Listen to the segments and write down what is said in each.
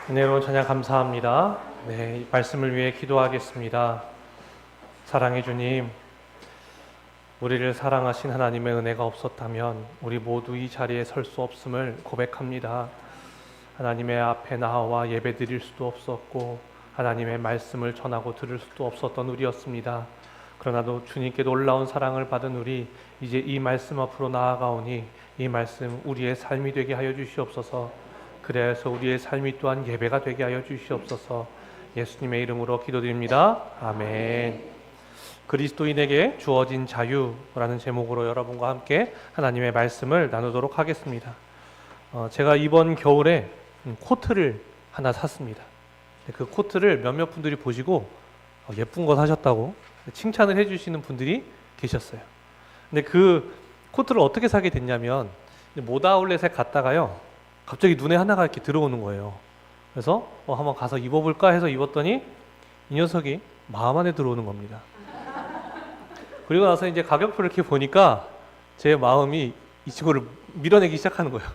은혜로운 찬양 감사합니다. 네, 이 말씀을 위해 기도하겠습니다. 사랑해 주님, 우리를 사랑하신 하나님의 은혜가 없었다면 우리 모두 이 자리에 설 수 없음을 고백합니다. 하나님의 앞에 나와 예배 드릴 수도 없었고 하나님의 말씀을 전하고 들을 수도 없었던 우리였습니다. 그러나도 주님께 놀라운 사랑을 받은 우리, 이제 이 말씀 앞으로 나아가오니 이 말씀 우리의 삶이 되게 하여 주시옵소서. 그래서 우리의 삶이 또한 예배가 되게 하여 주시옵소서. 예수님의 이름으로 기도드립니다. 아멘. 그리스도인에게 주어진 자유라는 제목으로 여러분과 함께 하나님의 말씀을 나누도록 하겠습니다. 제가 이번 겨울에 코트를 하나 샀습니다. 그 코트를 몇몇 분들이 보시고 예쁜 거 사셨다고 칭찬을 해주시는 분들이 계셨어요. 근데 그 코트를 어떻게 사게 됐냐면, 모다아울렛에 갔다가요, 갑자기 눈에 하나가 이렇게 들어오는 거예요. 그래서 한번 가서 입어볼까 해서 입었더니 이 녀석이 마음 안에 들어오는 겁니다. 그리고 나서 이제 가격표를 이렇게 보니까 제 마음이 이 친구를 밀어내기 시작하는 거예요.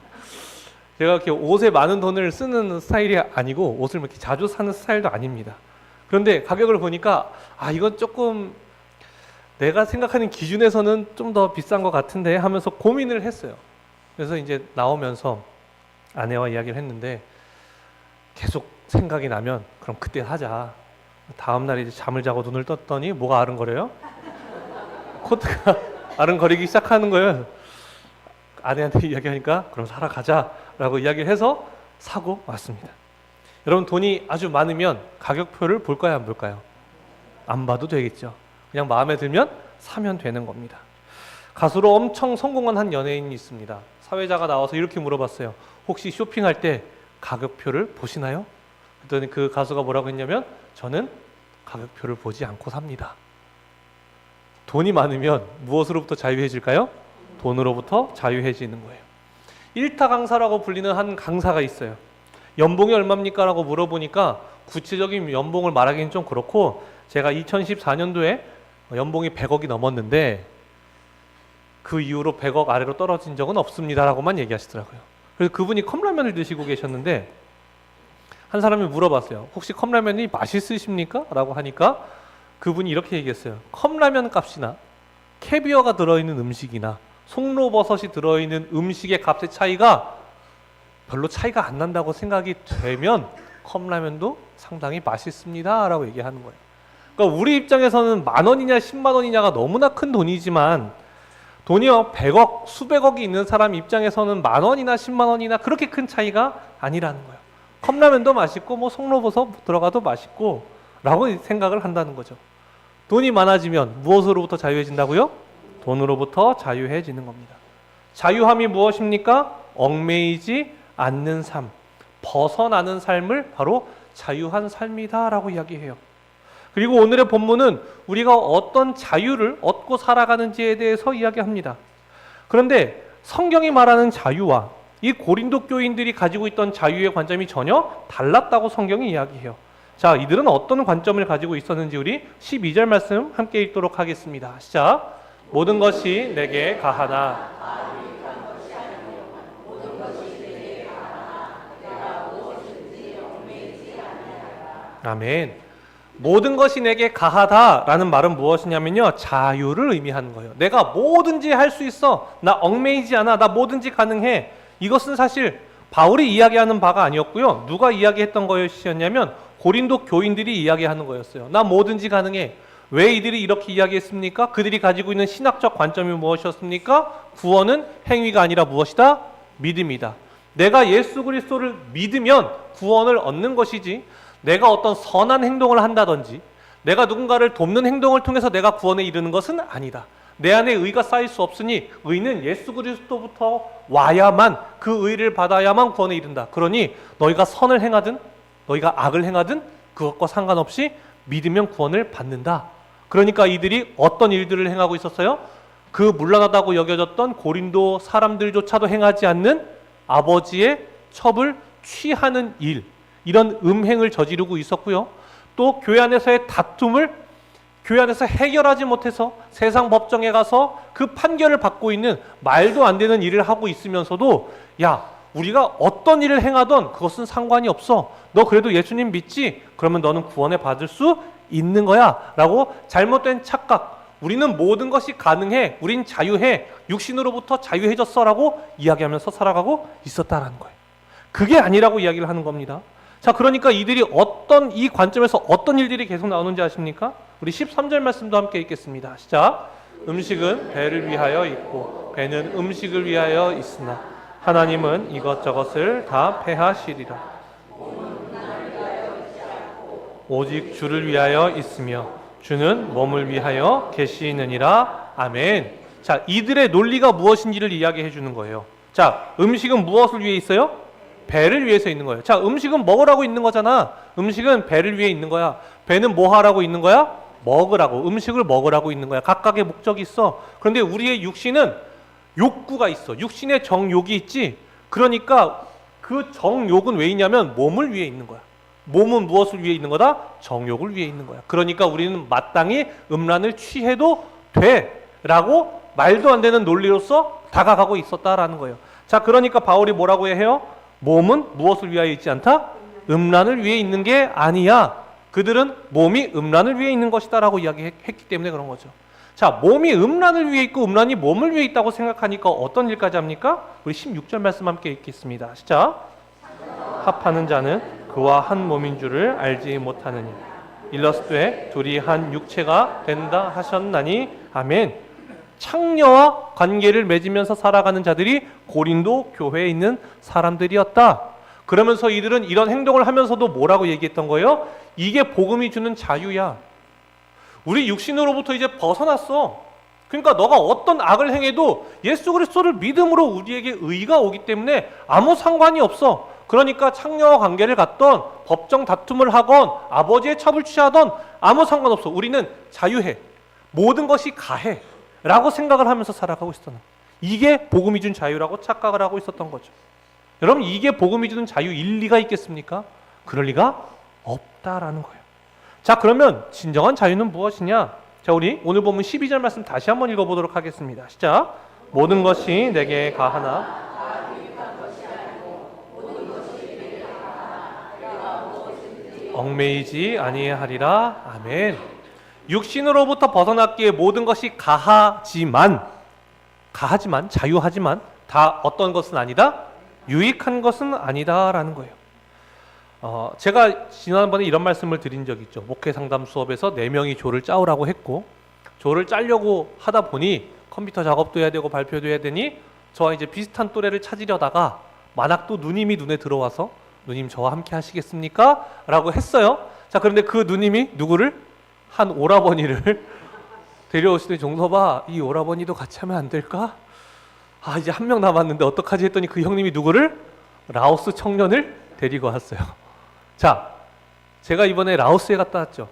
제가 이렇게 옷에 많은 돈을 쓰는 스타일이 아니고 옷을 이렇게 자주 사는 스타일도 아닙니다. 그런데 가격을 보니까 이건 조금 내가 생각하는 기준에서는 좀 더 비싼 것 같은데 하면서 고민을 했어요. 그래서 이제 나오면서 아내와 이야기를 했는데, 계속 생각이 나면 그럼 그때 하자. 다음날 이제 잠을 자고 눈을 떴더니 뭐가 아른거려요? 코트가 아른거리기 시작하는 거예요. 아내한테 이야기하니까 그럼 사러 가자 라고 이야기를 해서 사고 왔습니다. 여러분, 돈이 아주 많으면 가격표를 볼까요, 안 볼까요? 안 봐도 되겠죠. 그냥 마음에 들면 사면 되는 겁니다. 가수로 엄청 성공한 한 연예인이 있습니다. 사회자가 나와서 이렇게 물어봤어요. 혹시 쇼핑할 때 가격표를 보시나요? 그랬더니 그 가수가 뭐라고 했냐면, 저는 가격표를 보지 않고 삽니다. 돈이 많으면 무엇으로부터 자유해질까요? 돈으로부터 자유해지는 거예요. 일타 강사라고 불리는 한 강사가 있어요. 연봉이 얼마입니까? 라고 물어보니까 구체적인 연봉을 말하기는 좀 그렇고, 제가 2014년도에 연봉이 100억이 넘었는데 그 이후로 100억 아래로 떨어진 적은 없습니다 라고만 얘기하시더라고요. 그래서 그분이 컵라면을 드시고 계셨는데 한 사람이 물어봤어요. 혹시 컵라면이 맛있으십니까? 라고 하니까 그분이 이렇게 얘기했어요. 컵라면 값이나 캐비어가 들어있는 음식이나 송로버섯이 들어있는 음식의 값의 차이가 별로 차이가 안 난다고 생각이 되면 컵라면도 상당히 맛있습니다 라고 얘기하는 거예요. 그러니까 우리 입장에서는 10,000원이냐 100,000원이냐가 너무나 큰 돈이지만, 돈이요 100억 수백억이 있는 사람 입장에서는 10,000원이나 100,000원이나 그렇게 큰 차이가 아니라는 거예요. 컵라면도 맛있고 송로버섯 들어가도 맛있고 라고 생각을 한다는 거죠. 돈이 많아지면 무엇으로부터 자유해진다고요? 돈으로부터 자유해지는 겁니다. 자유함이 무엇입니까? 얽매이지 않는 삶, 벗어나는 삶을 바로 자유한 삶이다 라고 이야기해요. 그리고 오늘의 본문은 우리가 어떤 자유를 얻고 살아가는지에 대해서 이야기합니다. 그런데 성경이 말하는 자유와 이 고린도 교인들이 가지고 있던 자유의 관점이 전혀 달랐다고 성경이 이야기해요. 자, 이들은 어떤 관점을 가지고 있었는지 우리 12절 말씀 함께 읽도록 하겠습니다. 시작. 모든 것이 내게 가하나. 아멘. 모든 것이 내게 가하다라는 말은 무엇이냐면요, 자유를 의미하는 거예요. 내가 뭐든지 할 수 있어. 나 얽매이지 않아. 나 뭐든지 가능해. 이것은 사실 바울이 이야기하는 바가 아니었고요. 누가 이야기했던 것이었냐면 고린도 교인들이 이야기하는 거였어요. 나 뭐든지 가능해. 왜 이들이 이렇게 이야기했습니까? 그들이 가지고 있는 신학적 관점이 무엇이었습니까? 구원은 행위가 아니라 무엇이다? 믿음이다. 내가 예수 그리스도를 믿으면 구원을 얻는 것이지, 내가 어떤 선한 행동을 한다든지 내가 누군가를 돕는 행동을 통해서 내가 구원에 이르는 것은 아니다. 내 안에 의가 쌓일 수 없으니 의는 예수 그리스도부터 와야만, 그 의를 받아야만 구원에 이른다. 그러니 너희가 선을 행하든 너희가 악을 행하든 그것과 상관없이 믿으면 구원을 받는다. 그러니까 이들이 어떤 일들을 행하고 있었어요? 그 문란하다고 여겨졌던 고린도 사람들조차도 행하지 않는 아버지의 첩을 취하는 일, 이런 음행을 저지르고 있었고요. 또 교회 안에서의 다툼을 교회 안에서 해결하지 못해서 세상 법정에 가서 그 판결을 받고 있는 말도 안 되는 일을 하고 있으면서도, 야, 우리가 어떤 일을 행하던 그것은 상관이 없어. 너 그래도 예수님 믿지? 그러면 너는 구원을 받을 수 있는 거야. 라고 잘못된 착각. 우리는 모든 것이 가능해. 우린 자유해. 육신으로부터 자유해졌어. 라고 이야기하면서 살아가고 있었다라는 거예요. 그게 아니라고 이야기를 하는 겁니다. 자, 그러니까 이들이 이 관점에서 어떤 일들이 계속 나오는지 아십니까? 우리 13절 말씀도 함께 읽겠습니다. 시작. 음식은 배를 위하여 있고 배는 음식을 위하여 있으나 하나님은 이것저것을 다 패하시리라. 오직 주를 위하여 있으며 주는 몸을 위하여 계시느니라. 아멘. 자, 이들의 논리가 무엇인지를 이야기해 주는 거예요. 자, 음식은 무엇을 위해 있어요? 배를 위해서 있는 거예요. 자, 음식은 먹으라고 있는 거잖아. 음식은 배를 위해 있는 거야. 배는 뭐 하라고 있는 거야? 먹으라고. 음식을 먹으라고 있는 거야. 각각의 목적이 있어. 그런데 우리의 육신은 욕구가 있어. 육신의 정욕이 있지. 그러니까 그 정욕은 왜 있냐면 몸을 위해 있는 거야. 몸은 무엇을 위해 있는 거다? 정욕을 위해 있는 거야. 그러니까 우리는 마땅히 음란을 취해도 돼 라고 말도 안 되는 논리로서 다가가고 있었다라는 거예요. 자, 그러니까 바울이 뭐라고 해요? 몸은 무엇을 위하여 있지 않다? 음란을 위해 있는 게 아니야. 그들은 몸이 음란을 위해 있는 것이다 라고 이야기했기 때문에 그런 거죠. 자, 몸이 음란을 위해 있고 음란이 몸을 위해 있다고 생각하니까 어떤 일까지 합니까? 우리 16절 말씀 함께 읽겠습니다. 시작. 합하는 자는 그와 한 몸인 줄을 알지 못하느니 일러스되 둘이 한 육체가 된다 하셨나니. 아멘. 창녀와 관계를 맺으면서 살아가는 자들이 고린도 교회에 있는 사람들이었다. 그러면서 이들은 이런 행동을 하면서도 뭐라고 얘기했던 거예요? 이게 복음이 주는 자유야. 우리 육신으로부터 이제 벗어났어. 그러니까 너가 어떤 악을 행해도 예수 그리스도를 믿음으로 우리에게 의가 오기 때문에 아무 상관이 없어. 그러니까 창녀와 관계를 갖던 법정 다툼을 하건 아버지의 첩을 취하던 아무 상관없어. 우리는 자유해. 모든 것이 가해 라고 생각을 하면서 살아가고 있었던, 이게 복음이 준 자유라고 착각을 하고 있었던 거죠. 여러분, 이게 복음이 주는 자유 일리가 있겠습니까? 그럴 리가 없다라는 거예요. 자, 그러면 진정한 자유는 무엇이냐? 자, 우리 오늘 본문 12절 말씀 다시 한번 읽어보도록 하겠습니다. 시작. 모든 것이 내게 가하나 얽매이지 아니하리라. 아멘. 육신으로부터 벗어났기에 모든 것이 가하지만 자유하지만 다 어떤 것은 아니다? 유익한 것은 아니다라는 거예요. 제가 지난번에 이런 말씀을 드린 적이 있죠. 목회 상담 수업에서 4명이 조를 짜오라고 했고, 조를 짜려고 하다 보니 컴퓨터 작업도 해야 되고 발표도 해야 되니 저와 이제 비슷한 또래를 찾으려다가 만학 또 누님이 눈에 들어와서 누님 저와 함께 하시겠습니까? 라고 했어요. 자, 그런데 그 누님이 누구를? 한 오라버니를 데려오시더니 종서봐, 이 오라버니도 같이 하면 안 될까? 아, 이제 한 명 남았는데 어떡하지 했더니 그 형님이 누구를? 라오스 청년을 데리고 왔어요. 자, 제가 이번에 라오스에 갔다 왔죠.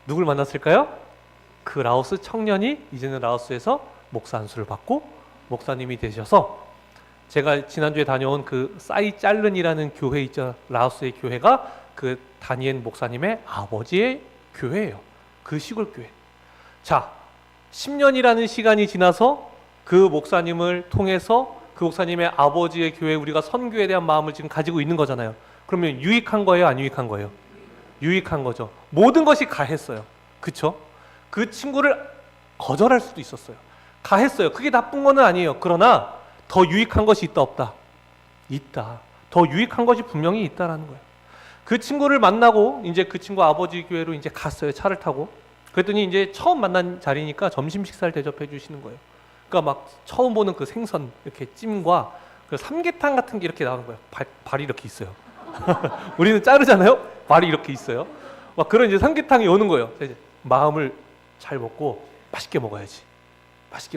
누굴 만났을까요? 그 라오스 청년이 이제는 라오스에서 목사 안수를 받고 목사님이 되셔서, 제가 지난주에 다녀온 그 사이짤른이라는 교회 있죠. 라오스의 교회가 그 다니엘 목사님의 아버지의 교회예요. 그 시골 교회. 자, 10년이라는 시간이 지나서 그 목사님을 통해서 그 목사님의 아버지의 교회, 우리가 선교에 대한 마음을 지금 가지고 있는 거잖아요. 그러면 유익한 거예요, 안 유익한 거예요? 유익한 거죠. 모든 것이 가했어요. 그쵸? 그 친구를 거절할 수도 있었어요. 가했어요. 그게 나쁜 거는 아니에요. 그러나 더 유익한 것이 있다 없다? 있다. 더 유익한 것이 분명히 있다라는 거예요. 그 친구를 만나고 이제 그 친구 아버지 교회로 이제 갔어요. 차를 타고. 그랬더니 이제 처음 만난 자리니까 점심 식사를 대접해 주시는 거예요. 그러니까 막 처음 보는 그 생선 이렇게 찜과 그 삼계탕 같은 게 이렇게 나오는 거예요. 발이 이렇게 있어요. 우리는 자르잖아요. 발이 이렇게 있어요. 막 그런 이제 삼계탕이 오는 거예요. 이제 마음을 잘 먹고 맛있게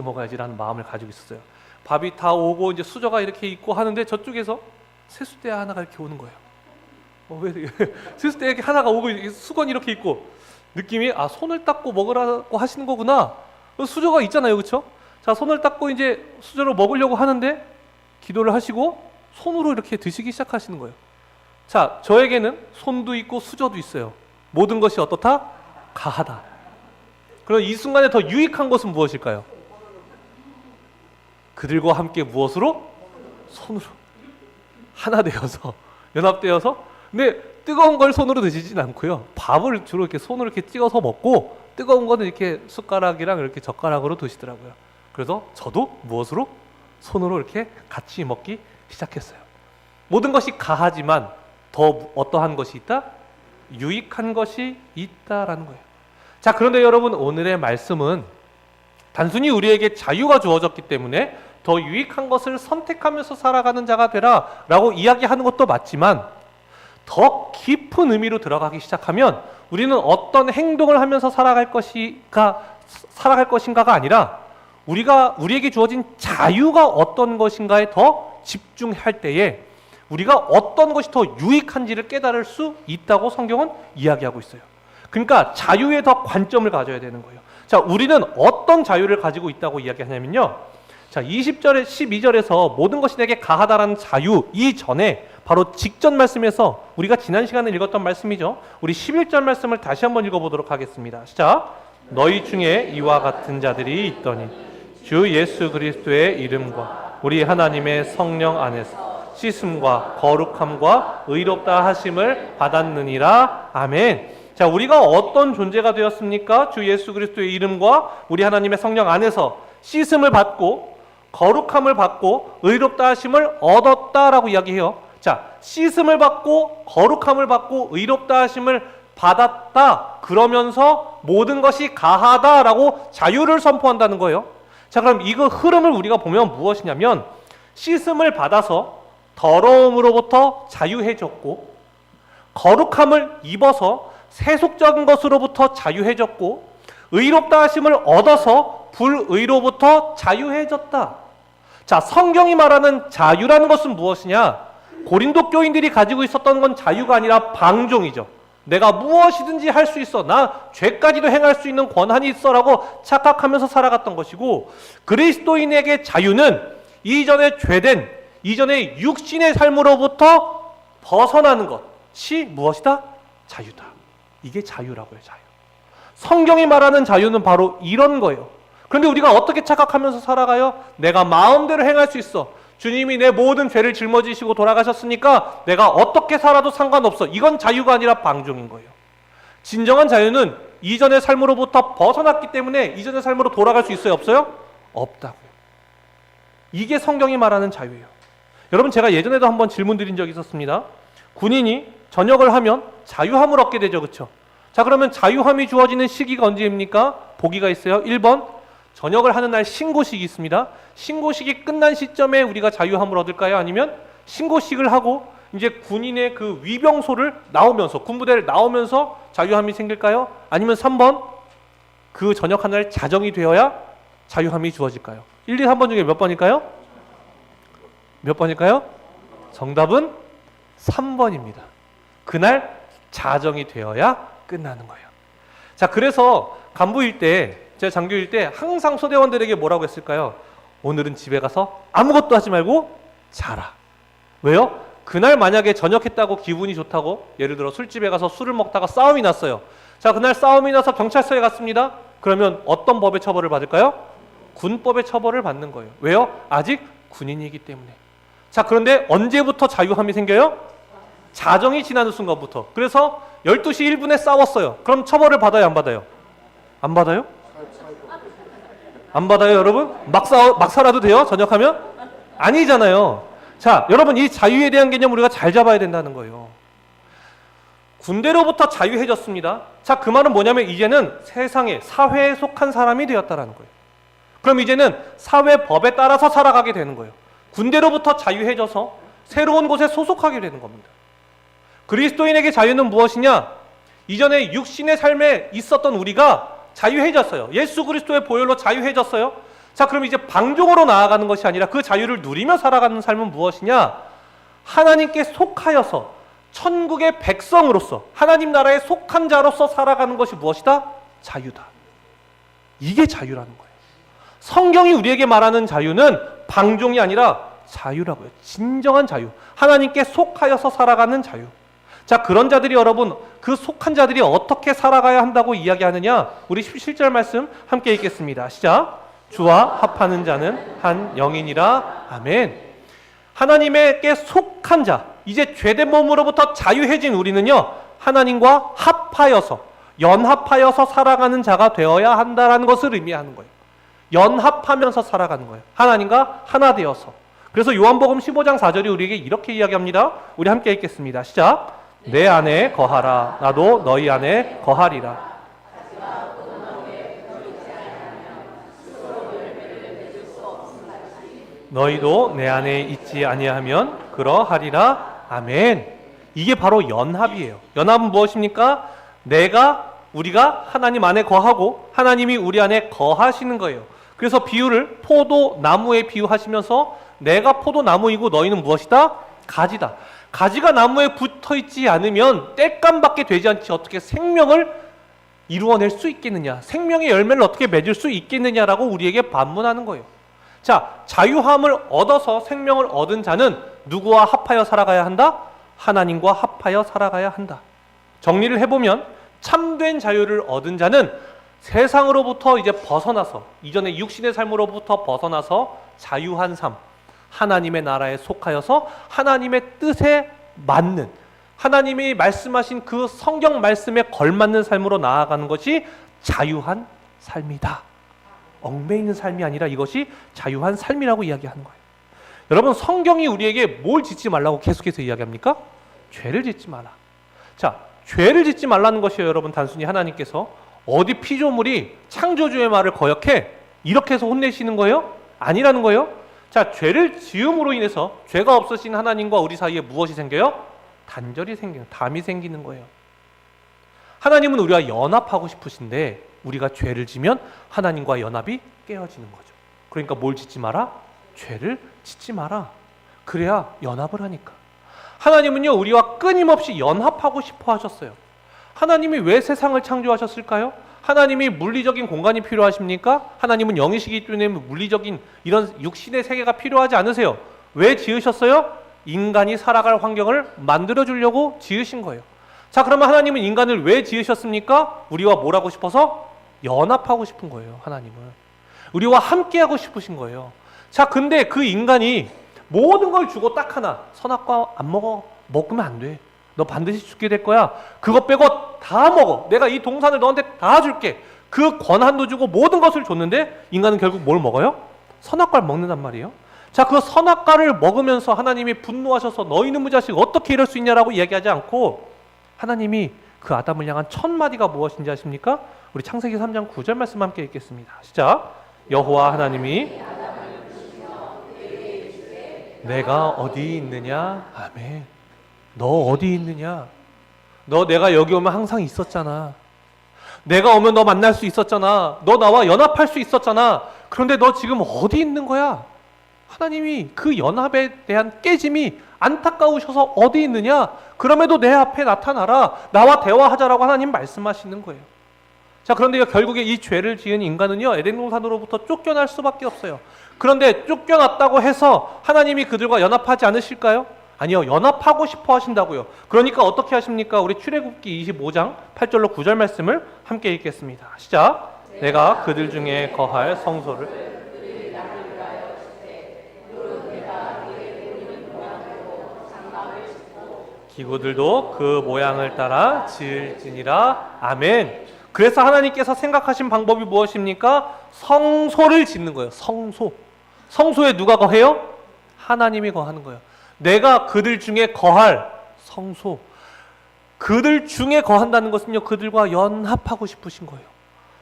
먹어야지라는 마음을 가지고 있었어요. 밥이 다 오고 이제 수저가 이렇게 있고 하는데 저쪽에서 세숫대 하나가 이렇게 오는 거예요. 왜 세숫대 이렇게 하나가 오고 수건이 이렇게 있고, 느낌이 손을 닦고 먹으라고 하시는 거구나. 수저가 있잖아요, 그렇죠? 자, 손을 닦고 이제 수저로 먹으려고 하는데 기도를 하시고 손으로 이렇게 드시기 시작하시는 거예요. 자, 저에게는 손도 있고 수저도 있어요. 모든 것이 어떻다? 가하다. 그럼 이 순간에 더 유익한 것은 무엇일까요? 그들과 함께 무엇으로? 손으로. 하나 되어서 연합되어서, 근데 뜨거운 걸 손으로 드시진 않고요. 밥을 주로 이렇게 손으로 이렇게 찍어서 먹고 뜨거운 거는 이렇게 숟가락이랑 이렇게 젓가락으로 드시더라고요. 그래서 저도 무엇으로? 손으로 이렇게 같이 먹기 시작했어요. 모든 것이 가하지만 더 어떠한 것이 있다? 유익한 것이 있다라는 거예요. 자, 그런데 여러분, 오늘의 말씀은 단순히 우리에게 자유가 주어졌기 때문에 더 유익한 것을 선택하면서 살아가는 자가 되라 라고 이야기하는 것도 맞지만, 더 깊은 의미로 들어가기 시작하면 우리는 어떤 행동을 하면서 살아갈 것인가가 아니라 우리에게 주어진 자유가 어떤 것인가에 더 집중할 때에 우리가 어떤 것이 더 유익한지를 깨달을 수 있다고 성경은 이야기하고 있어요. 그러니까 자유에 더 관점을 가져야 되는 거예요. 자, 우리는 어떤 자유를 가지고 있다고 이야기하냐면요. 자, 20절에 12절에서 모든 것이 내게 가하다라는 자유 이전에 바로 직전 말씀에서 우리가 지난 시간에 읽었던 말씀이죠. 우리 11절 말씀을 다시 한번 읽어보도록 하겠습니다. 시작. 너희 중에 이와 같은 자들이 있더니 주 예수 그리스도의 이름과 우리 하나님의 성령 안에서 씻음과 거룩함과 의롭다 하심을 받았느니라. 아멘. 자, 우리가 어떤 존재가 되었습니까? 주 예수 그리스도의 이름과 우리 하나님의 성령 안에서 씻음을 받고 거룩함을 받고 의롭다 하심을 얻었다라고 이야기해요. 자, 씻음을 받고 거룩함을 받고 의롭다 하심을 받았다. 그러면서 모든 것이 가하다라고 자유를 선포한다는 거예요. 자, 그럼 이거 흐름을 우리가 보면 무엇이냐면, 씻음을 받아서 더러움으로부터 자유해졌고, 거룩함을 입어서 세속적인 것으로부터 자유해졌고, 의롭다 하심을 얻어서 불의로부터 자유해졌다. 자, 성경이 말하는 자유라는 것은 무엇이냐? 고린도 교인들이 가지고 있었던 건 자유가 아니라 방종이죠. 내가 무엇이든지 할 수 있어, 나 죄까지도 행할 수 있는 권한이 있어 라고 착각하면서 살아갔던 것이고, 그리스도인에게 자유는 이전에 죄된, 이전에 육신의 삶으로부터 벗어나는 것이 무엇이다? 자유다. 이게 자유라고요. 자유. 성경이 말하는 자유는 바로 이런 거예요. 그런데 우리가 어떻게 착각하면서 살아가요? 내가 마음대로 행할 수 있어, 주님이 내 모든 죄를 짊어지시고 돌아가셨으니까 내가 어떻게 살아도 상관없어. 이건 자유가 아니라 방종인 거예요. 진정한 자유는 이전의 삶으로부터 벗어났기 때문에 이전의 삶으로 돌아갈 수 있어요? 없어요? 없다고요. 이게 성경이 말하는 자유예요. 여러분, 제가 예전에도 한번 질문 드린 적이 있었습니다. 군인이 전역을 하면 자유함을 얻게 되죠. 그렇죠? 자, 그러면 자유함이 주어지는 시기가 언제입니까? 보기가 있어요. 1번 전역을 하는 날 신고식이 있습니다. 신고식이 끝난 시점에 우리가 자유함을 얻을까요? 아니면 신고식을 하고 이제 군인의 그 위병소를 나오면서, 군부대를 나오면서 자유함이 생길까요? 아니면 3번 그 전역한 날 자정이 되어야 자유함이 주어질까요? 1, 2, 3번 중에 몇 번일까요? 몇 번일까요? 정답은 3번입니다. 그날 자정이 되어야 끝나는 거예요. 자, 그래서 간부일 때, 제가 장교일 때 항상 소대원들에게 뭐라고 했을까요? 오늘은 집에 가서 아무것도 하지 말고 자라. 왜요? 그날 만약에 전역했다고 기분이 좋다고, 예를 들어 술집에 가서 술을 먹다가 싸움이 났어요. 자, 그날 싸움이 나서 경찰서에 갔습니다. 그러면 어떤 법의 처벌을 받을까요? 군법의 처벌을 받는 거예요. 왜요? 아직 군인이기 때문에. 자, 그런데 언제부터 자유함이 생겨요? 자정이 지나는 순간부터. 그래서 12시 1분에 싸웠어요. 그럼 처벌을 받아요, 안 받아요? 안 받아요? 안 받아요, 여러분? 막 살아도 돼요? 전역하면? 아니잖아요. 자, 여러분, 이 자유에 대한 개념 우리가 잘 잡아야 된다는 거예요. 군대로부터 자유해졌습니다. 자, 그 말은 뭐냐면 이제는 세상에, 사회에 속한 사람이 되었다라는 거예요. 그럼 이제는 사회 법에 따라서 살아가게 되는 거예요. 군대로부터 자유해져서 새로운 곳에 소속하게 되는 겁니다. 그리스도인에게 자유는 무엇이냐? 이전에 육신의 삶에 있었던 우리가 자유해졌어요. 예수 그리스도의 보혈로 자유해졌어요. 자, 그럼 이제 방종으로 나아가는 것이 아니라 그 자유를 누리며 살아가는 삶은 무엇이냐? 하나님께 속하여서 천국의 백성으로서 하나님 나라에 속한 자로서 살아가는 것이 무엇이다? 자유다. 이게 자유라는 거예요. 성경이 우리에게 말하는 자유는 방종이 아니라 자유라고요. 진정한 자유. 하나님께 속하여서 살아가는 자유. 자, 그런 자들이, 여러분, 그 속한 자들이 어떻게 살아가야 한다고 이야기하느냐? 우리 17절 말씀 함께 읽겠습니다. 시작. 주와 합하는 자는 한 영이니라. 아멘. 하나님에게 속한 자, 이제 죄된 몸으로부터 자유해진 우리는요, 하나님과 합하여서, 연합하여서 살아가는 자가 되어야 한다라는 것을 의미하는 거예요. 연합하면서 살아가는 거예요. 하나님과 하나 되어서. 그래서 요한복음 15장 4절이 우리에게 이렇게 이야기합니다. 우리 함께 읽겠습니다. 시작. 내 안에 거하라. 나도 너희 안에 거하리라. 너희도 내 안에 있지 아니하면 그러하리라. 아멘. 이게 바로 연합이에요. 연합은 무엇입니까? 우리가 하나님 안에 거하고 하나님이 우리 안에 거하시는 거예요. 그래서 비유를 포도나무에 비유하시면서 내가 포도나무이고 너희는 무엇이다? 가지다. 가지가 나무에 붙어 있지 않으면 땔감밖에 되지 않지 어떻게 생명을 이루어낼 수 있겠느냐, 생명의 열매를 어떻게 맺을 수 있겠느냐라고 우리에게 반문하는 거예요. 자, 자유함을 얻어서 생명을 얻은 자는 누구와 합하여 살아가야 한다? 하나님과 합하여 살아가야 한다. 정리를 해보면 참된 자유를 얻은 자는 세상으로부터 이제 벗어나서, 이전에 육신의 삶으로부터 벗어나서 자유한 삶, 하나님의 나라에 속하여서 하나님의 뜻에 맞는, 하나님이 말씀하신 그 성경 말씀에 걸맞는 삶으로 나아가는 것이 자유한 삶이다. 얽매이는 삶이 아니라 이것이 자유한 삶이라고 이야기하는 거예요. 여러분, 성경이 우리에게 뭘 짓지 말라고 계속해서 이야기합니까? 죄를 짓지 마라. 자, 죄를 짓지 말라는 것이요, 여러분, 단순히 하나님께서 어디 피조물이 창조주의 말을 거역해 이렇게 해서 혼내시는 거예요? 아니라는 거예요. 자, 죄를 지음으로 인해서 죄가 없으신 하나님과 우리 사이에 무엇이 생겨요? 단절이 생기는, 담이 생기는 거예요. 하나님은 우리와 연합하고 싶으신데 우리가 죄를 지면 하나님과 연합이 깨어지는 거죠. 그러니까 뭘 짓지 마라? 죄를 짓지 마라. 그래야 연합을 하니까. 하나님은요, 우리와 끊임없이 연합하고 싶어 하셨어요. 하나님이 왜 세상을 창조하셨을까요? 하나님이 물리적인 공간이 필요하십니까? 하나님은 영이시기 때문에 물리적인 이런 육신의 세계가 필요하지 않으세요. 왜 지으셨어요? 인간이 살아갈 환경을 만들어 주려고 지으신 거예요. 자, 그러면 하나님은 인간을 왜 지으셨습니까? 우리와 뭘 하고 싶어서? 연합하고 싶은 거예요. 하나님은 우리와 함께하고 싶으신 거예요. 자, 근데 그 인간이 모든 걸 주고 딱 하나, 선악과 안 먹어, 먹으면 안 돼, 너 반드시 죽게 될 거야, 그것 빼고 다 먹어, 내가 이 동산을 너한테 다 줄게, 그 권한도 주고 모든 것을 줬는데 인간은 결국 뭘 먹어요? 선악과를 먹는단 말이에요. 자, 그 선악과를 먹으면서 하나님이 분노하셔서 너희는 무자식 어떻게 이럴 수 있냐라고 얘기하지 않고 하나님이 그 아담을 향한 첫 마디가 무엇인지 아십니까? 우리 창세기 3장 9절 말씀 함께 읽겠습니다. 시작. 여호와 하나님이 내가 어디 있느냐? 아멘. 너 어디 있느냐? 너 내가 여기 오면 항상 있었잖아. 내가 오면 너 만날 수 있었잖아. 너 나와 연합할 수 있었잖아. 그런데 너 지금 어디 있는 거야? 하나님이 그 연합에 대한 깨짐이 안타까우셔서 어디 있느냐? 그럼에도 내 앞에 나타나라. 나와 대화하자라고 하나님 말씀하시는 거예요. 자, 그런데 결국에 이 죄를 지은 인간은요, 에덴 동산으로부터 쫓겨날 수밖에 없어요. 그런데 쫓겨났다고 해서 하나님이 그들과 연합하지 않으실까요? 아니요, 연합하고 싶어 하신다고요. 그러니까 어떻게 하십니까? 우리 출애굽기 25장 8절로 9절 말씀을 함께 읽겠습니다. 시작. 내가 그들 중에 거할 성소를 기구들도 그 모양을 따라 지을지니라. 아멘. 그래서 하나님께서 생각하신 방법이 무엇입니까? 성소를 짓는 거예요. 성소. 성소에 누가 거해요? 하나님이 거하는 거예요. 내가 그들 중에 거할 성소. 그들 중에 거한다는 것은요, 그들과 연합하고 싶으신 거예요.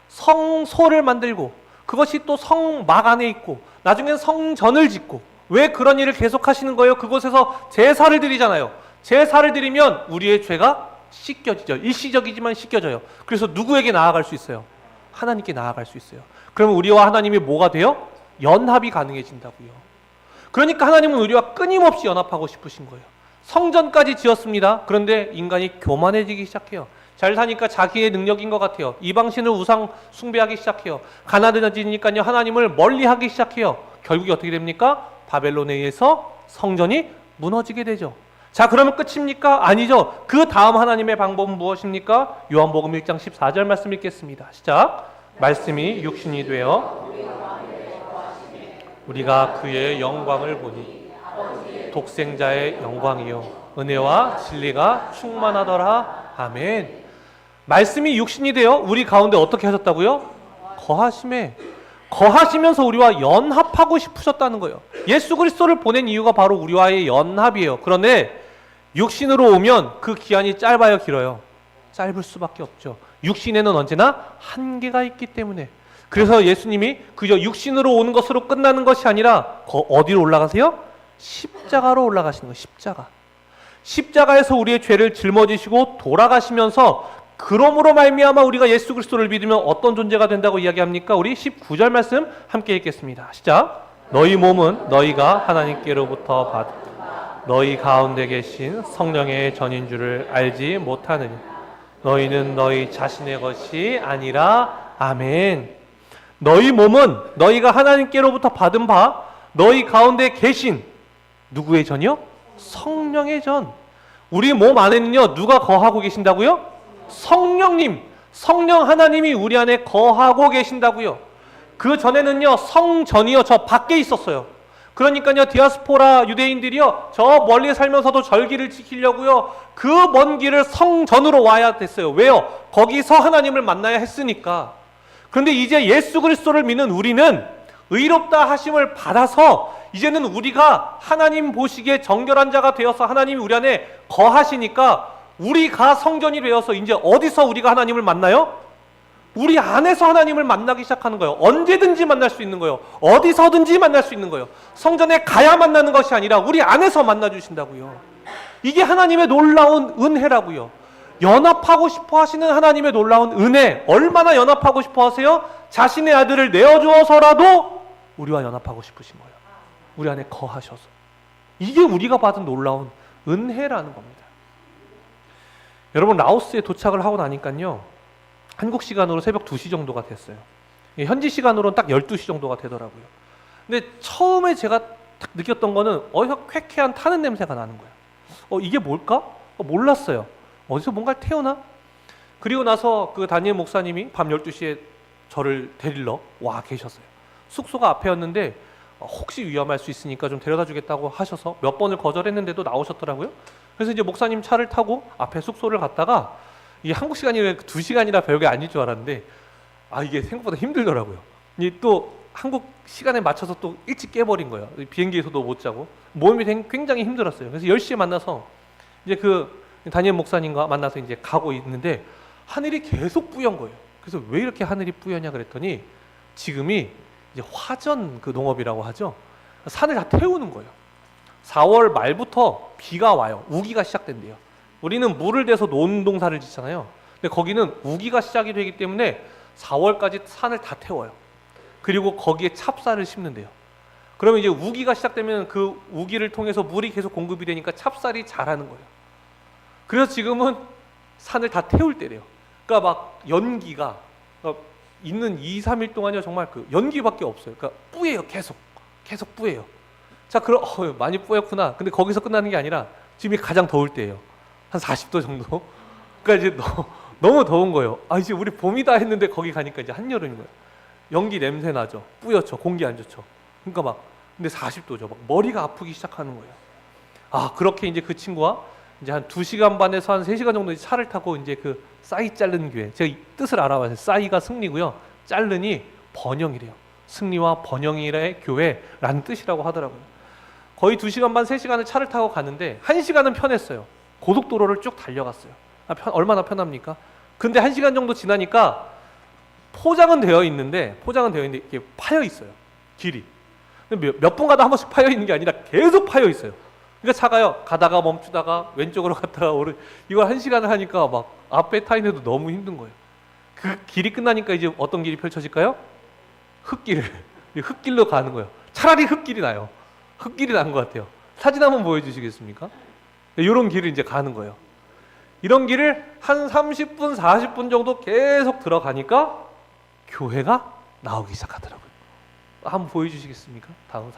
성소를 만들고 그것이 또 성막 안에 있고 나중엔 성전을 짓고. 왜 그런 일을 계속 하시는 거예요? 그곳에서 제사를 드리잖아요. 제사를 드리면 우리의 죄가 씻겨지죠. 일시적이지만 씻겨져요. 그래서 누구에게 나아갈 수 있어요? 하나님께 나아갈 수 있어요. 그러면 우리와 하나님이 뭐가 돼요? 연합이 가능해진다고요. 그러니까 하나님은 우리와 끊임없이 연합하고 싶으신 거예요. 성전까지 지었습니다. 그런데 인간이 교만해지기 시작해요. 잘 사니까 자기의 능력인 것 같아요. 이방신을 우상 숭배하기 시작해요. 가난해지니까요, 하나님을 멀리하기 시작해요. 결국에 어떻게 됩니까? 바벨론에 의해서 성전이 무너지게 되죠. 자, 그러면 끝입니까? 아니죠. 그 다음 하나님의 방법은 무엇입니까? 요한복음 1장 14절 말씀 읽겠습니다. 시작. 말씀이 육신이 되어 우리가 그의 영광을 보니 독생자의 영광이요 은혜와 진리가 충만하더라. 아멘. 말씀이 육신이 되어 우리 가운데 어떻게 하셨다고요? 거하시면서 우리와 연합하고 싶으셨다는 거예요. 예수 그리스도를 보낸 이유가 바로 우리와의 연합이에요. 그런데 육신으로 오면 그 기한이 짧아요, 길어요? 짧을 수밖에 없죠. 육신에는 언제나 한계가 있기 때문에. 그래서 예수님이 그저 육신으로 오는 것으로 끝나는 것이 아니라 어디로 올라가세요? 십자가로 올라가시는 거예요. 십자가에서 우리의 죄를 짊어지시고 돌아가시면서 그러므로 말미암아 우리가 예수 그리스도를 믿으면 어떤 존재가 된다고 이야기합니까? 우리 19절 말씀 함께 읽겠습니다. 시작. 너희 몸은 너희가 하나님께로부터 받은 너희 가운데 계신 성령의 전인 줄을 알지 못하느니 너희는 너희 자신의 것이 아니라. 아멘. 너희 몸은 너희가 하나님께로부터 받은 바 너희 가운데 계신 누구의 전이요? 성령의 전. 우리 몸 안에는요 누가 거하고 계신다고요? 성령님, 성령 하나님이 우리 안에 거하고 계신다고요. 그 전에는요 성전이요 저 밖에 있었어요. 그러니까요 디아스포라 유대인들이요 저 멀리 살면서도 절기를 지키려고요 그 먼 길을 성전으로 와야 됐어요. 왜요? 거기서 하나님을 만나야 했으니까. 그런데 이제 예수 그리스도를 믿는 우리는 의롭다 하심을 받아서 이제는 우리가 하나님 보시기에 정결한 자가 되어서 하나님이 우리 안에 거하시니까 우리가 성전이 되어서 이제 어디서 우리가 하나님을 만나요? 우리 안에서 하나님을 만나기 시작하는 거예요. 언제든지 만날 수 있는 거예요. 어디서든지 만날 수 있는 거예요. 성전에 가야 만나는 것이 아니라 우리 안에서 만나주신다고요. 이게 하나님의 놀라운 은혜라고요. 연합하고 싶어 하시는 하나님의 놀라운 은혜. 얼마나 연합하고 싶어 하세요? 자신의 아들을 내어주어서라도 우리와 연합하고 싶으신 거예요. 우리 안에 거하셔서. 이게 우리가 받은 놀라운 은혜라는 겁니다. 여러분 라오스에 도착을 하고 나니까요 한국 시간으로 새벽 2시 정도가 됐어요. 현지 시간으로는 딱 12시 정도가 되더라고요. 근데 처음에 제가 딱 느꼈던 거는 어디서 쾌쾌한 타는 냄새가 나는 거예요. 이게 뭘까? 몰랐어요. 어디서 뭔가를 태우나? 그리고 나서 그 다니엘 목사님이 밤 12시에 저를 데리러 와 계셨어요. 숙소가 앞에였는데 혹시 위험할 수 있으니까 좀 데려다 주겠다고 하셔서 몇 번을 거절했는데도 나오셨더라고요. 그래서 이제 목사님 차를 타고 앞에 숙소를 갔다가 이게 한국 시간이 2시간이라 별게 아닐 줄 알았는데 이게 생각보다 힘들더라고요. 또 한국 시간에 맞춰서 또 일찍 깨버린 거예요. 비행기에서도 못 자고 몸이 굉장히 힘들었어요. 그래서 10시에 만나서 이제 그 다니엘 목사님과 만나서 이제 가고 있는데 하늘이 계속 뿌연 거예요. 그래서 왜 이렇게 하늘이 뿌연냐 그랬더니 지금이 이제 화전 그 농업이라고 하죠. 산을 다 태우는 거예요. 4월 말부터 비가 와요. 우기가 시작된대요. 우리는 물을 대서 논농사를 짓잖아요. 근데 거기는 우기가 시작이 되기 때문에 4월까지 산을 다 태워요. 그리고 거기에 찹쌀을 심는데요. 그러면 이제 우기가 시작되면 그 우기를 통해서 물이 계속 공급이 되니까 찹쌀이 자라는 거예요. 그래서 지금은 산을 다 태울 때래요. 그러니까 막 연기가 있는 2, 3일 동안요 정말 그 연기밖에 없어요. 그러니까 뿌예요. 계속 뿌예요. 자, 그럼 많이 뿌였구나. 근데 거기서 끝나는 게 아니라 지금이 가장 더울 때예요. 한 40도 정도. 그러니까 이제 너무 더운 거예요. 이제 우리 봄이다 했는데 거기 가니까 이제 한여름인 거예요. 연기 냄새 나죠. 뿌옇죠. 공기 안 좋죠. 그러니까 막 근데 40도죠. 막 머리가 아프기 시작하는 거예요. 그렇게 이제 그 친구와 이제 한 2시간 반에서 한 3시간 정도 차를 타고 이제 그 싸이 자른 교회. 제가 이 뜻을 알아봐서 싸이가 승리고요. 자른이 번영이래요. 승리와 번영이의 교회라는 뜻이라고 하더라고요. 거의 2시간 반, 3시간을 차를 타고 갔는데 1시간은 편했어요. 고속도로를 쭉 달려갔어요. 얼마나 편합니까? 근데 1시간 정도 지나니까 포장은 되어 있는데 이게 파여 있어요. 길이. 몇 분 가다 한 번씩 파여 있는 게 아니라 계속 파여 있어요. 그러니까 차가요. 가다가 멈추다가 왼쪽으로 갔다가 이걸 1시간을 하니까 막 앞에 타 있는데도 너무 힘든 거예요. 그 길이 끝나니까 이제 어떤 길이 펼쳐질까요? 흙길로 가는 거예요. 차라리 흙길이 나요. 흙길이 난 것 같아요. 사진 한번 보여주시겠습니까? 이런 길을 이제 가는 거예요. 이런 길을 한 30분, 40분 정도 계속 들어가니까 교회가 나오기 시작하더라고요. 한번 보여주시겠습니까? 다음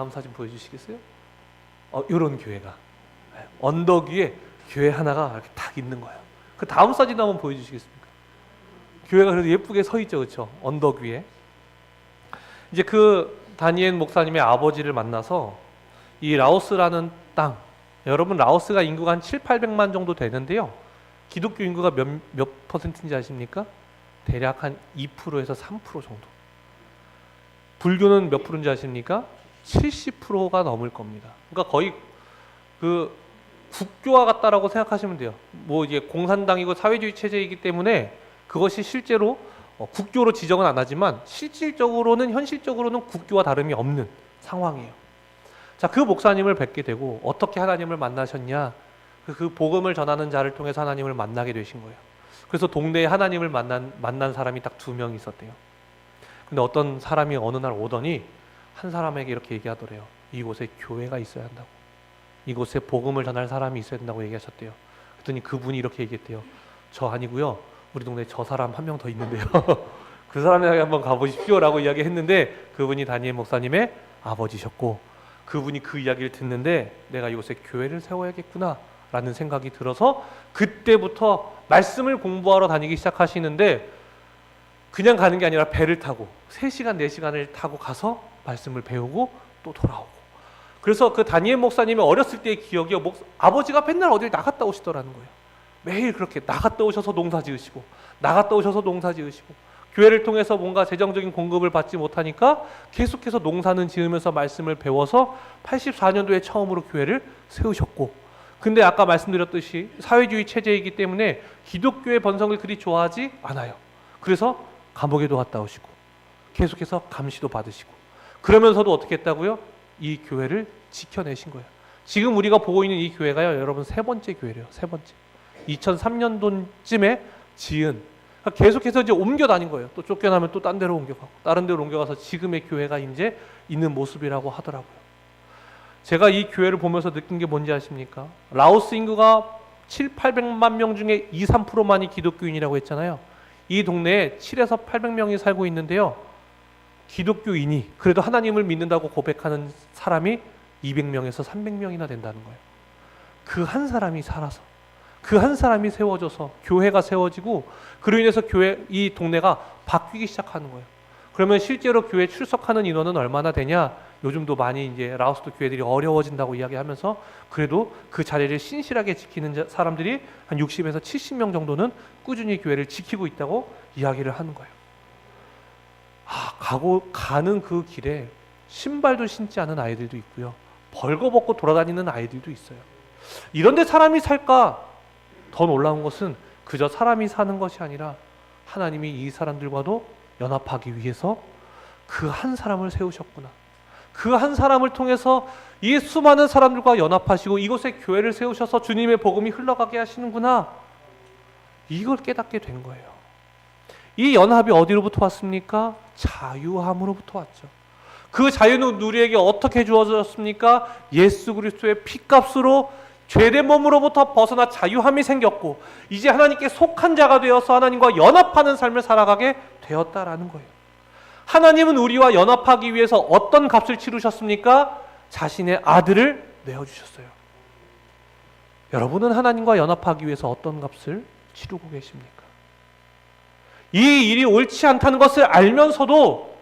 사진 보여주시겠어요? 이런 교회가 언덕 위에 교회 하나가 이렇게 딱 있는 거예요. 그 다음 사진 한번 보여주시겠습니까? 교회가 그래도 예쁘게 서 있죠, 그렇죠? 언덕 위에. 이제 그 다니엘 목사님의 아버지를 만나서 이 라오스라는 땅, 여러분 라오스가 인구가 한 7, 800만 정도 되는데요. 기독교 인구가 몇 퍼센트인지 아십니까? 대략 한 2%에서 3% 정도. 불교는 몇 프로인지 아십니까? 70%가 넘을 겁니다. 그러니까 거의 그 국교와 같다라고 생각하시면 돼요. 뭐 이게 공산당이고 사회주의 체제이기 때문에 그것이 실제로 국교로 지정은 안 하지만 실질적으로는 현실적으로는 국교와 다름이 없는 상황이에요. 자, 그 목사님을 뵙게 되고 어떻게 하나님을 만나셨냐? 그 복음을 전하는 자를 통해서 하나님을 만나게 되신 거예요. 그래서 동네에 하나님을 만난 사람이 딱 2명 있었대요. 근데 어떤 사람이 어느 날 오더니 한 사람에게 이렇게 얘기하더래요. 이곳에 교회가 있어야 한다고. 이곳에 복음을 전할 사람이 있어야 된다고 얘기하셨대요. 그랬더니 그분이 이렇게 얘기했대요. 저 아니고요. 우리 동네에 저 사람 한 명 더 있는데요. 그 사람에게 한번 가보십시오 라고 이야기했는데 그분이 다니엘 목사님의 아버지셨고 그분이 그 이야기를 듣는데 내가 이곳에 교회를 세워야겠구나 라는 생각이 들어서 그때부터 말씀을 공부하러 다니기 시작하시는데 그냥 가는 게 아니라 배를 타고 3시간, 4시간을 타고 가서 말씀을 배우고 또 돌아오고. 그래서 그 다니엘 목사님이 어렸을 때의 기억이 아버지가 맨날 어딜 나갔다 오시더라는 거예요. 매일 그렇게 나갔다 오셔서 농사 지으시고 나갔다 오셔서 농사 지으시고 교회를 통해서 뭔가 재정적인 공급을 받지 못하니까 계속해서 농사는 지으면서 말씀을 배워서 84년도에 처음으로 교회를 세우셨고 근데 아까 말씀드렸듯이 사회주의 체제이기 때문에 기독교의 번성을 그리 좋아하지 않아요. 그래서 감옥에도 갔다 오시고 계속해서 감시도 받으시고 그러면서도 어떻게 했다고요? 이 교회를 지켜내신 거예요. 지금 우리가 보고 있는 이 교회가요, 여러분 3번째 교회래요. 3번째. 2003년도쯤에 지은 계속해서 이제 옮겨 다닌 거예요. 또 쫓겨나면 또 딴 데로 옮겨가고 다른 데로 옮겨가서 지금의 교회가 이제 있는 모습이라고 하더라고요. 제가 이 교회를 보면서 느낀 게 뭔지 아십니까? 라오스 인구가 7, 800만 명 중에 2, 3%만이 기독교인이라고 했잖아요. 이 동네에 7에서 800명이 살고 있는데요. 기독교인이 그래도 하나님을 믿는다고 고백하는 사람이 200명에서 300명이나 된다는 거예요. 그 한 사람이 살아서 그 한 사람이 세워져서 교회가 세워지고 그로 인해서 이 동네가 바뀌기 시작하는 거예요. 그러면 실제로 교회 출석하는 인원은 얼마나 되냐? 요즘도 많이 이제 라오스도 교회들이 어려워진다고 이야기하면서 그래도 그 자리를 신실하게 지키는 사람들이 한 60에서 70명 정도는 꾸준히 교회를 지키고 있다고 이야기를 하는 거예요. 가는 그 길에 신발도 신지 않은 아이들도 있고요. 벌거벗고 돌아다니는 아이들도 있어요. 이런데 사람이 살까? 더 놀라운 것은 그저 사람이 사는 것이 아니라 하나님이 이 사람들과도 연합하기 위해서 그 한 사람을 세우셨구나. 그 한 사람을 통해서 이 수많은 사람들과 연합하시고 이곳에 교회를 세우셔서 주님의 복음이 흘러가게 하시는구나. 이걸 깨닫게 된 거예요. 이 연합이 어디로부터 왔습니까? 자유함으로부터 왔죠. 그 자유는 우리에게 어떻게 주어졌습니까? 예수 그리스도의 피값으로 죄된 몸으로부터 벗어나 자유함이 생겼고 이제 하나님께 속한 자가 되어서 하나님과 연합하는 삶을 살아가게 되었다라는 거예요. 하나님은 우리와 연합하기 위해서 어떤 값을 치르셨습니까? 자신의 아들을 내어주셨어요. 여러분은 하나님과 연합하기 위해서 어떤 값을 치르고 계십니까? 이 일이 옳지 않다는 것을 알면서도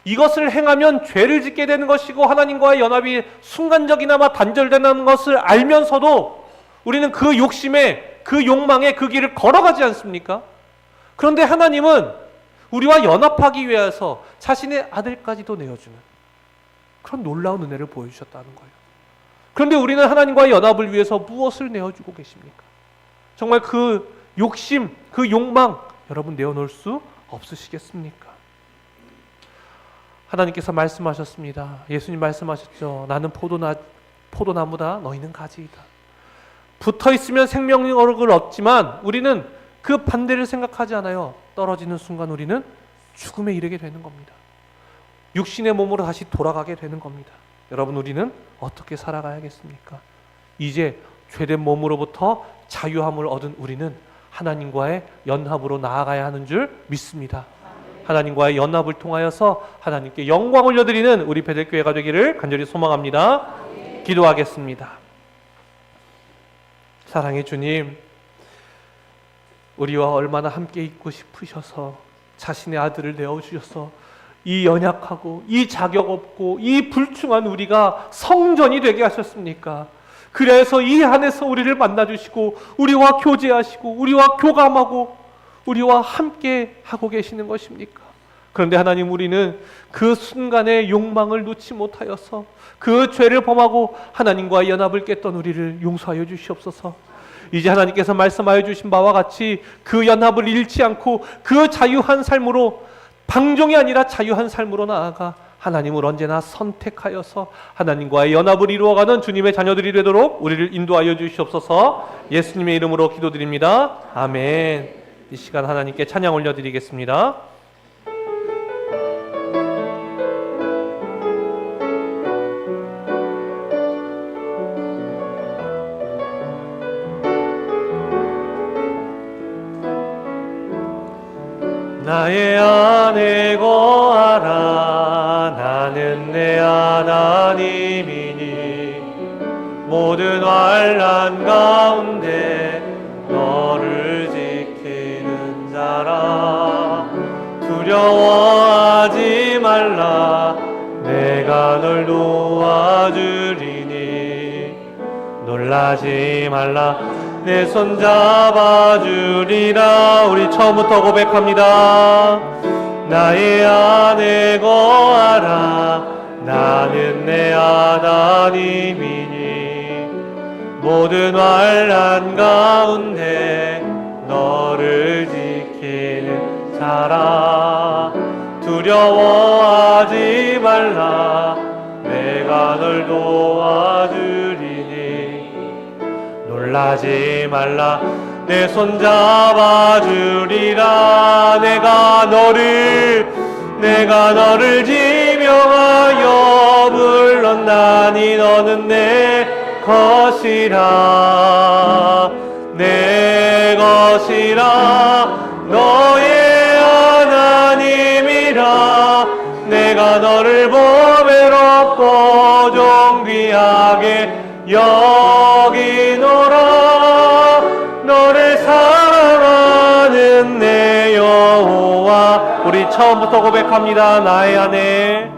이것을 행하면 죄를 짓게 되는 것이고 하나님과의 연합이 순간적이나마 단절되는 것을 알면서도 우리는 그 욕심에 그 욕망에 그 길을 걸어가지 않습니까? 그런데 하나님은 우리와 연합하기 위해서 자신의 아들까지도 내어주는 그런 놀라운 은혜를 보여주셨다는 거예요. 그런데 우리는 하나님과의 연합을 위해서 무엇을 내어주고 계십니까? 정말 그 욕심, 그 욕망 여러분 내어놓을 수 없으시겠습니까? 하나님께서 말씀하셨습니다. 예수님 말씀하셨죠. 나는 포도나무다 너희는 가지이다. 붙어있으면 생명력을 얻지만 우리는 그 반대를 생각하지 않아요. 떨어지는 순간 우리는 죽음에 이르게 되는 겁니다. 육신의 몸으로 다시 돌아가게 되는 겁니다. 여러분 우리는 어떻게 살아가야겠습니까? 이제 죄된 몸으로부터 자유함을 얻은 우리는 하나님과의 연합으로 나아가야 하는 줄 믿습니다. 하나님과의 연합을 통하여서 하나님께 영광 올려드리는 우리 베들교회가 되기를 간절히 소망합니다. 기도하겠습니다. 사랑의 주님, 우리와 얼마나 함께 있고 싶으셔서 자신의 아들을 내어주셔서 이 연약하고 이 자격 없고 이 불충한 우리가 성전이 되게 하셨습니까? 그래서 이 안에서 우리를 만나주시고 우리와 교제하시고 우리와 교감하고 우리와 함께 하고 계시는 것입니까? 그런데 하나님, 우리는 그 순간의 욕망을 놓지 못하여서 그 죄를 범하고 하나님과의 연합을 깼던 우리를 용서하여 주시옵소서. 이제 하나님께서 말씀하여 주신 바와 같이 그 연합을 잃지 않고 그 자유한 삶으로, 방종이 아니라 자유한 삶으로 나아가 하나님을 언제나 선택하여서 하나님과의 연합을 이루어가는 주님의 자녀들이 되도록 우리를 인도하여 주시옵소서. 예수님의 이름으로 기도드립니다. 아멘. 이 시간 하나님께 찬양 올려드리겠습니다. 나의 안에 거하라. 나는 내 하나님이니 모든 환난 가운데 너를 지키는 자라. 두려워하지 말라. 내가 널 도와주리니 놀라지 말라. 내 손 잡아주리라. 우리 처음부터 고백합니다. 나의 안에 거하라. 나는 내 하나님이니 모든 환난 가운데 너를 지키는 자라. 두려워하지 말라. 내가 널 도와주리니 놀라지 말라. 내 손 잡아주리라. 내가 너를 지명하여 불렀나니 너는 내 것이라. 내 것이라. 너의 하나님이라. 내가 너를 보배롭고 존귀하게 여기노라. 너를 사랑하는 내 여호와. 우리 처음부터 고백합니다. 나의 안에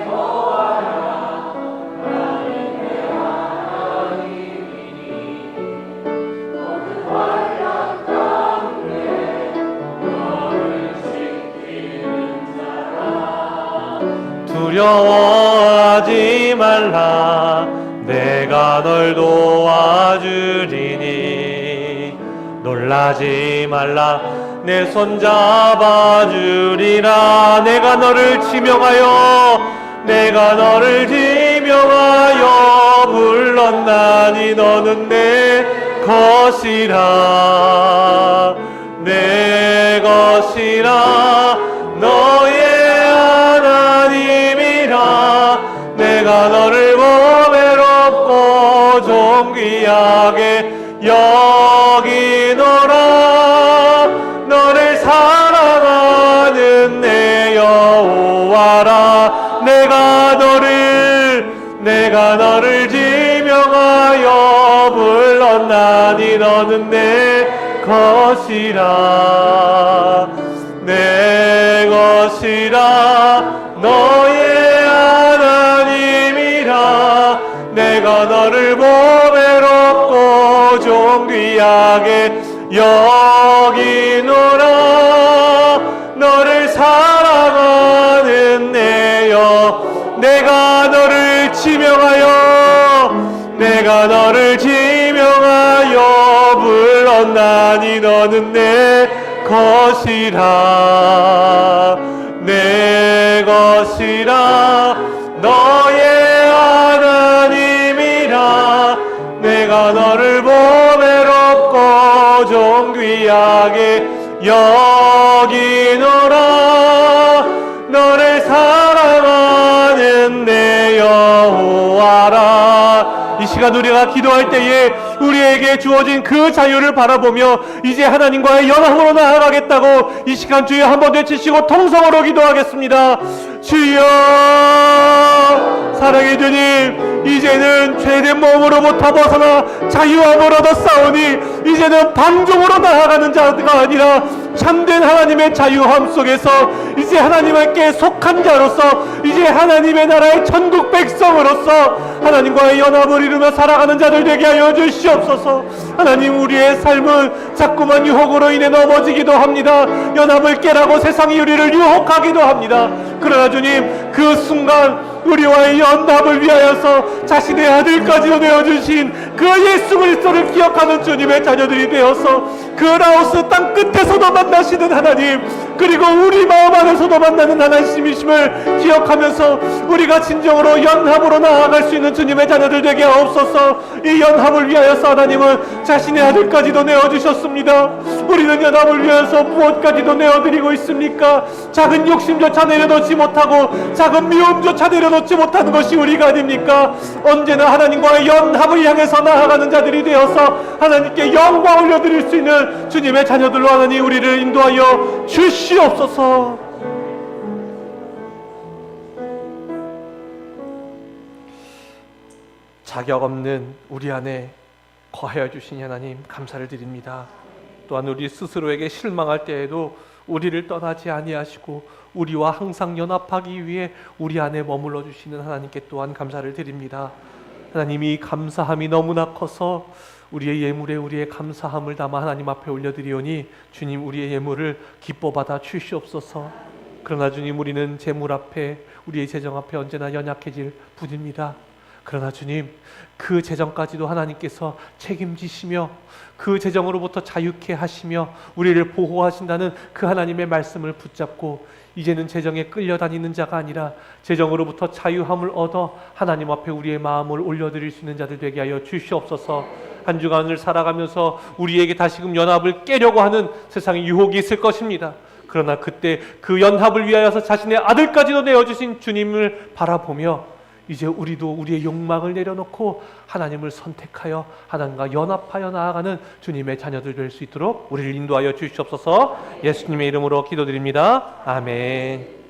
거하라. 나는 내 하나님이니 모든 환난 가운데 너를 지키는 자라. 두려워하지 말라. 내가 널 도와주리니 놀라지 말라. 내 손 잡아주리라. 내가 너를 지명하여 불렀나니 너는 내 것이라. 내 것이라. 너의 하나님이라. 내가 너를 보배롭고 존귀하게 여기노라. 너를 사랑하는 내 여호와라. 내가 너를 지명하여 불렀나니 너는 내 것이라. 내 것이라. 너의 하나님이라. 내가 너를 보배롭고 존귀하게 여기노라. 너를 사랑하는 내 여. 내가 너를 지명하여 불렀나니 너는 내 것이라. 내 것이라. 너의 하나님이라. 내가 너를 보배롭고 존귀하게 여기노라. 너를 사랑하는 내 여호와라. 이 시간 우리가 기도할 때에 우리에게 주어진 그 자유를 바라보며 이제 하나님과의 연합으로 나아가겠다고 이 시간 주여 한번 외치시고 통성으로 기도하겠습니다. 주여, 사랑의 주님, 이제는 죄된 몸으로부터 벗어나 자유함을 얻었사오니 이제는 방종으로 나아가는 자가 아니라 참된 하나님의 자유함 속에서 이제 하나님께 속한 자로서 이제 하나님의 나라의 천국 백성으로서 하나님과의 연합을 이루며 살아가는 자들 되게 하여 주시옵소서. 하나님, 우리의 삶은 자꾸만 유혹으로 인해 넘어지기도 합니다. 연합을 깨라고 세상이 우리를 유혹하기도 합니다. 그러나 주님, 그 순간 우리와의 연합을 위하여서 자신의 아들까지도 내어주신 그 예수 그리스도를 기억하는 주님의 자녀들이 되어서 그 라오스 땅 끝에서도 만나시는 하나님, 그리고 우리 마음 안에서도 만나는 하나님이심을 기억하면서 우리가 진정으로 연합으로 나아갈 수 있는 주님의 자녀들 되게 하옵소서. 이 연합을 위하여서 하나님은 자신의 아들까지도 내어주셨습니다. 우리는 연합을 위하여서 무엇까지도 내어드리고 있습니까? 작은 욕심조차 내려놓지 못하고 작은 미움조차 내려놓지 못하는 것이 우리가 아닙니까? 언제나 하나님과의 연합을 향해서 나아가는 자들이 되어서 하나님께 영광을 올려드릴 수 있는 주님의 자녀들로 하나님 우리를 인도하여 주시옵소서. 자격 없는 우리 안에 거하여 주신 하나님 감사를 드립니다. 또한 우리 스스로에게 실망할 때에도 우리를 떠나지 아니하시고 우리와 항상 연합하기 위해 우리 안에 머물러 주시는 하나님께 또한 감사를 드립니다. 하나님이 감사함이 너무나 커서 우리의 예물에 우리의 감사함을 담아 하나님 앞에 올려드리오니 주님, 우리의 예물을 기뻐 받아 주시옵소서. 그러나 주님, 우리는 재물 앞에, 우리의 재정 앞에 언제나 연약해질 뿐입니다. 그러나 주님, 그 재정까지도 하나님께서 책임지시며 그 재정으로부터 자유케 하시며 우리를 보호하신다는 그 하나님의 말씀을 붙잡고 이제는 재정에 끌려다니는 자가 아니라 재정으로부터 자유함을 얻어 하나님 앞에 우리의 마음을 올려드릴 수 있는 자들 되게 하여 주시옵소서. 한 주간을 살아가면서 우리에게 다시금 연합을 깨려고 하는 세상의 유혹이 있을 것입니다. 그러나 그때 그 연합을 위하여서 자신의 아들까지도 내어주신 주님을 바라보며 이제 우리도 우리의 욕망을 내려놓고 하나님을 선택하여 하나님과 연합하여 나아가는 주님의 자녀들 될 수 있도록 우리를 인도하여 주시옵소서. 예수님의 이름으로 기도드립니다. 아멘.